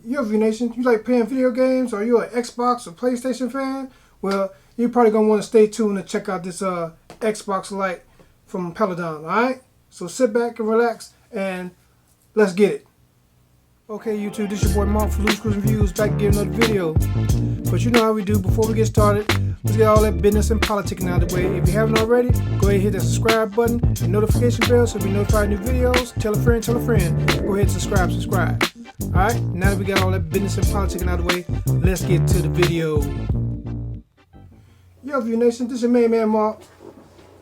UNBOX Nation, you like playing video games, or you're an Xbox or PlayStation fan? Well, you're probably going to want to stay tuned and check out this Xbox Lite from Paladone, alright? So sit back and relax, and let's get it. Okay, YouTube, this is your boy Mark for L.S.V Reviews, back again another video. But you know how we do. Before we get started, let's get all that business and politicking out of the way. If you haven't already, go ahead and hit that subscribe button and notification bell so you'll be notified of new videos. Tell a friend, tell a friend. Go ahead and subscribe. Alright, now that we got all that business and politicking out of the way, let's get to the video. Yo, View Nation, this is your main man Mark,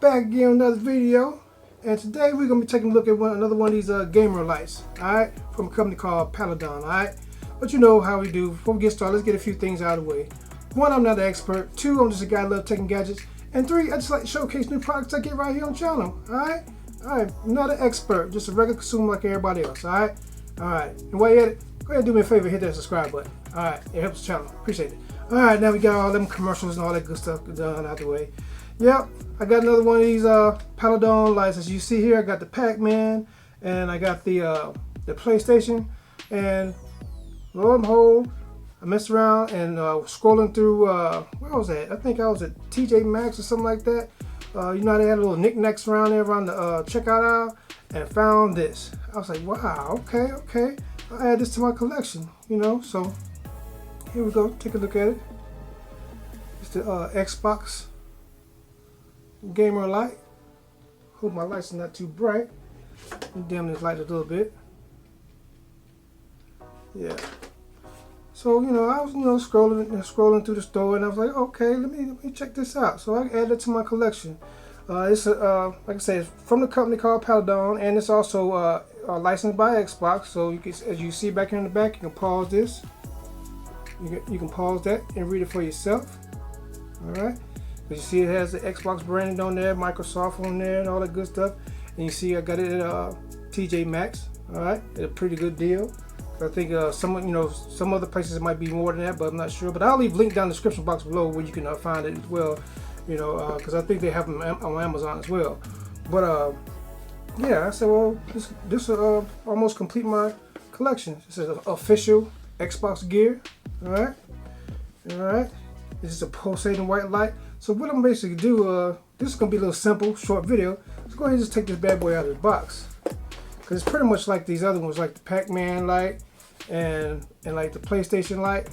back again with another video. And today we're going to be taking a look at another one of these gamer lights, alright, from a company called Paladone, alright. But you know how we do. Before we get started, let's get a few things out of the way. One, I'm not an expert. Two, I'm just a guy who loves taking gadgets. And three, I just like to showcase new products I get right here on the channel, alright. Alright, I'm not an expert, just a regular consumer like everybody else, alright. Alright, and while you're at it, go ahead and do me a favor, hit that subscribe button. Alright, it helps the channel, appreciate it. Alright, now we got all them commercials and all that good stuff done out the way. Yep, I got another one of these Paladone lights. As you see here, I got the Pac-Man, and I got the PlayStation, and lo and behold, I messed around and scrolling through, where was that? I think I was at TJ Maxx or something like that. You know, they had little knickknacks around there around the checkout aisle, and found this. I was like, wow, okay. I'll add this to my collection, you know. So here we go, take a look at it. It's the Xbox gamer light. Hope my light's not too bright. Let me dim this light a little bit. Yeah. So you know, I was scrolling through the store, and I was like, okay, let me check this out. So I added it to my collection. It's like I said, it's from the company called Paladone, and it's also licensed by Xbox. So you can, as you see back here in the back, you can pause this. You can pause that and read it for yourself. All right. But you see it has the Xbox branding on there, Microsoft on there, and all that good stuff. And you see I got it at TJ Maxx. All right, at a pretty good deal. I think some other places it might be more than that, but I'm not sure. But I'll leave a link down in the description box below where you can find it as well. You know, because I think they have them on Amazon as well. But yeah, I said, well, this will almost complete my collection. This is official Xbox gear. All right. This is a pulsating white light. So what I'm basically do, this is gonna be a little simple, short video. Let's go ahead and just take this bad boy out of the box, because it's pretty much like these other ones, like the Pac-Man light and like the PlayStation light.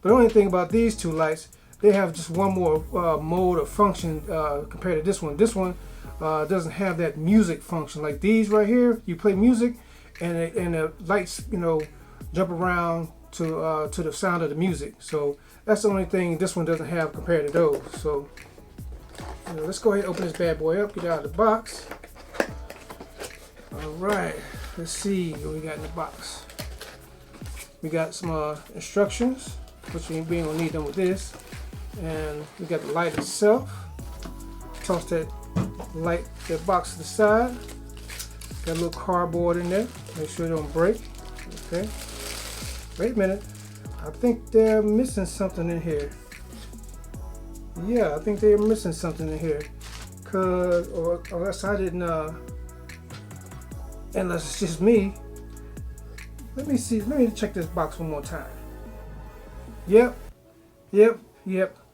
But the only thing about these two lights, they have just one more mode or function compared to this one. This one doesn't have that music function like these right here. You play music, and the lights, you know, jump around to the sound of the music. So that's the only thing this one doesn't have compared to those. So you know, let's go ahead and open this bad boy up, get it out of the box. All right, let's see what we got in the box. We got some instructions, which we ain't gonna need them with this. And we got the light itself. Toss that box to the side. Got a little cardboard in there. Make sure it don't break. Okay. Wait a minute. I think they're missing something in here. Yeah, I think they're missing something in here. Or unless I didn't, unless it's just me. Let me see. Let me check this box one more time. Yep.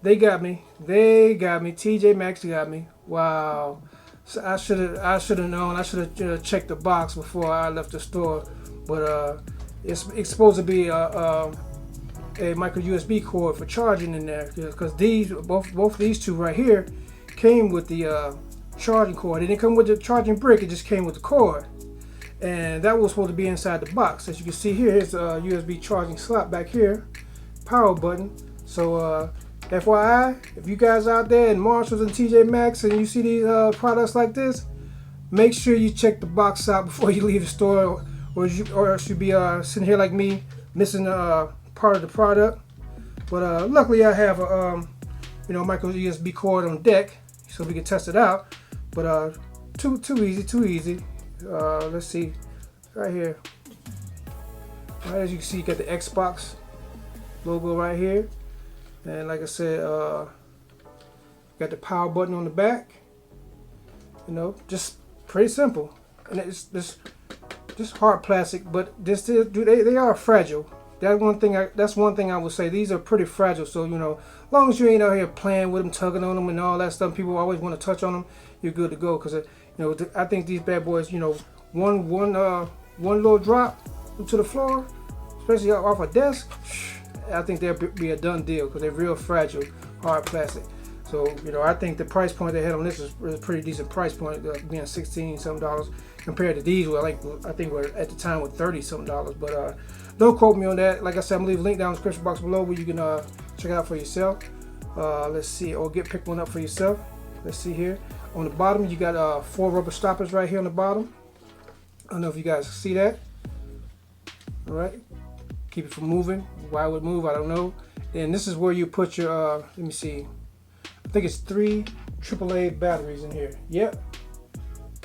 They got me. TJ Maxx got me. Wow. So I should have known. I should have checked the box before I left the store. But it's supposed to be a micro USB cord for charging in there, because these both these two right here came with the charging cord. It didn't come with the charging brick, it just came with the cord, and that was supposed to be inside the box. As you can see here, here's a USB charging slot back here, power button. So FYI, if you guys out there in Marshalls and TJ Maxx and you see these products like this, make sure you check the box out before you leave the store, or else you'll be sitting here like me, missing part of the product. But luckily I have a micro USB cord on deck, so we can test it out. But too easy. Let's see, right here. Right, as you can see, you got the Xbox logo right here, and like I said, got the power button on the back. You know, just pretty simple. And it's just hard plastic, but they are fragile. That's one thing I would say. These are pretty fragile, so you know, as long as you ain't out here playing with them, tugging on them, and all that stuff, people always want to touch on them. You're good to go, because you know, I think these bad boys, you know, one little drop to the floor, especially off a desk, I think they'll be a done deal, because they're real fragile, hard plastic. So you know, I think the price point they had on this is a pretty decent price point, being $16 something compared to these. Well, I think we're at the time with $30 something. But don't quote me on that. Like I said, I'm gonna leave a link down in the description box below where you can check it out for yourself. Let's see, or pick one up for yourself. Let's see here. On the bottom, you got 4 rubber stoppers right here on the bottom. I don't know if you guys see that. All right, keep it from moving. Why it would move, I don't know. And this is where you put your let me see. I think it's 3 AAA batteries in here. Yep,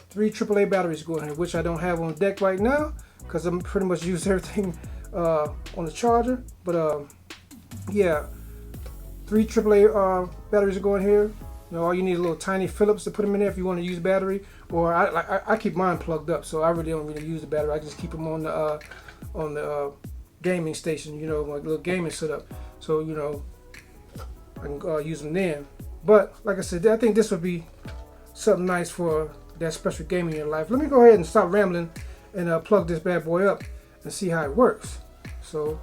3 AAA batteries go in here, which I don't have on deck right now because I'm pretty much used everything on the charger. But yeah, 3 AAA batteries are going here. You know, all you need is a little tiny Phillips to put them in there if you want to use battery. Or I keep mine plugged up, so I really don't use the battery. I just keep them on the gaming station. You know, my little gaming setup. So you know, I can use them then. But like I said, I think this would be something nice for that special game in your life. Let me go ahead and stop rambling and plug this bad boy up and see how it works. So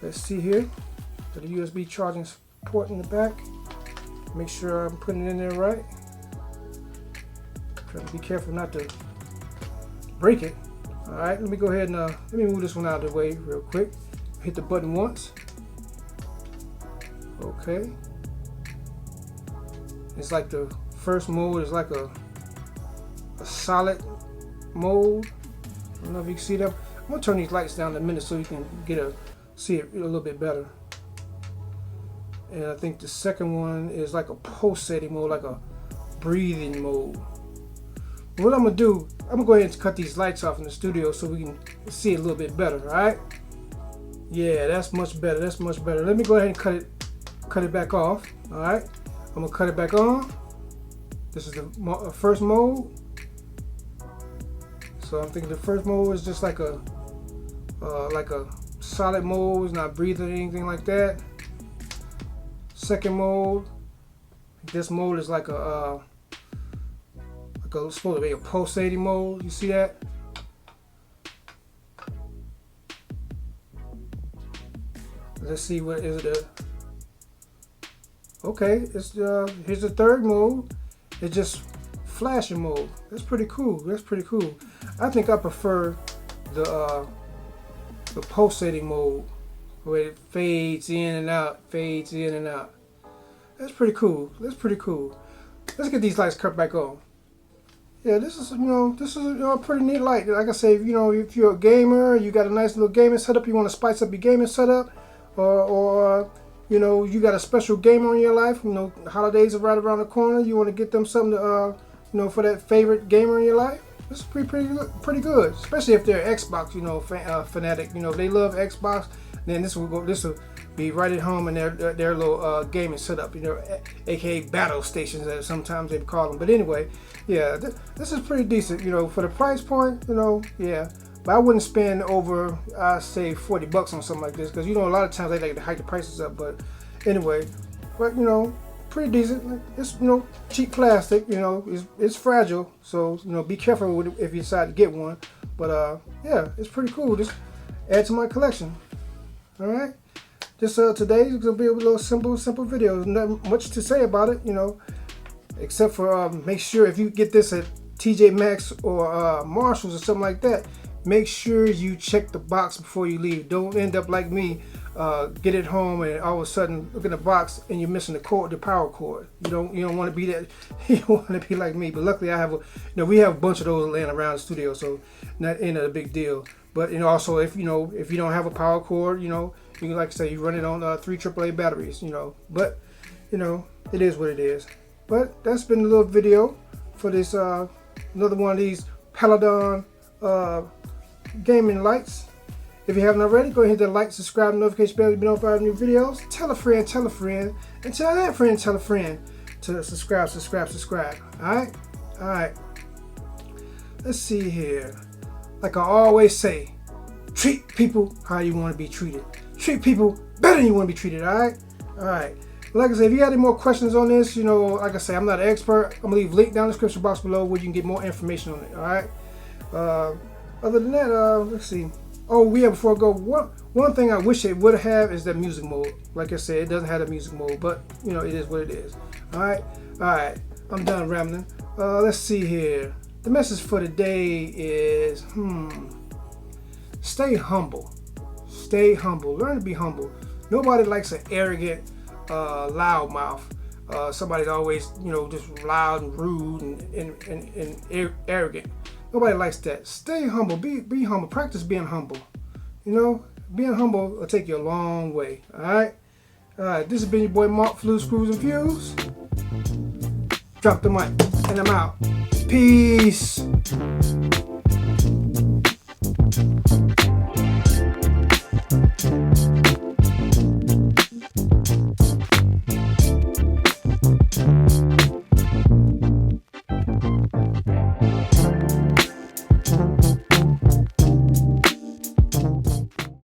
let's see here. Got the USB charging port in the back. Make sure I'm putting it in there right. Try to be careful not to break it. All right, let me go ahead and let me move this one out of the way real quick. Hit the button once. Okay. It's like the first mode is like a solid mode. I don't know if you can see that. I'm gonna turn these lights down in a minute so you can see it a little bit better. And I think the second one is like a pulsating mode, like a breathing mode. What I'm gonna do, I'm gonna go ahead and cut these lights off in the studio so we can see it a little bit better. All right? Yeah, that's much better. That's much better. Let me go ahead and cut it back off. All right. I'm gonna cut it back on. This is the first mode. So I'm thinking the first mode is just like a solid mode. It's not breathing or anything like that. Second mode. This mode is like supposed to be a pulsating mode. You see that? Let's see, what is it? Okay, it's here's the third mode. It's just flashing mode. That's pretty cool. That's pretty cool. I think I prefer the pulsating mode where it fades in and out, fades in and out. That's pretty cool. That's pretty cool. Let's get these lights cut back on. Yeah, this is a pretty neat light. Like I say, you know, if you're a gamer, you got a nice little gaming setup, you want to spice up your gaming setup, or you know, you got a special gamer in your life. You know, holidays are right around the corner. You want to get them something to, you know, for that favorite gamer in your life. This is pretty good, especially if they're Xbox, you know, fanatic. You know, if they love Xbox, then this will be right at home in their little gaming setup. You know, aka battle stations as sometimes they call them. But anyway, yeah, this is pretty decent. You know, for the price point. You know, yeah. But I wouldn't spend over, I'd say, $40 on something like this, because you know a lot of times they like to hike the prices up. But anyway, you know, pretty decent. It's, you know, cheap plastic. You know, it's fragile, so you know, be careful with it if you decide to get one. But yeah, it's pretty cool. Just add to my collection. All right. Just today is gonna be a little simple video. Not much to say about it, you know, except for make sure if you get this at TJ Maxx or Marshalls or something like that. Make sure you check the box before you leave. Don't end up like me, get it home and all of a sudden look in the box and you're missing the power cord. You don't want to be that. You don't want to be like me. But luckily I have we have a bunch of those laying around the studio, so not a big deal. But you know, also if you don't have a power cord, you know, you can, like I say, you run it on 3 AAA batteries. You know, but you know, it is what it is. But that's been a little video for this another one of these Paladone gaming lights. If you haven't already, go ahead and hit that like, subscribe, and notification bell to be notified of new videos. Tell a friend, and tell that friend, tell a friend to subscribe. Alright. Let's see here. Like I always say, treat people how you want to be treated. treat people better than you want to be treated, all right. Like I said, if you got any more questions on this, you know, like I say, I'm not an expert. I'm gonna leave a link down in the description box below where you can get more information on it, all right. Other than that, let's see. Oh yeah, before I go, one thing I wish it would have is that music mode. Like I said, it doesn't have a music mode, but you know, it is what it is. All right. I'm done rambling. Let's see here. The message for today is, stay humble. Stay humble. Learn to be humble. Nobody likes an arrogant, loudmouth. Somebody's always, you know, just loud and rude and arrogant. Nobody likes that. Stay humble. Be humble. Practice being humble. You know, being humble will take you a long way. All right. This has been your boy Mark, Flu, Screws, and Fuse. Drop the mic, and I'm out. Peace.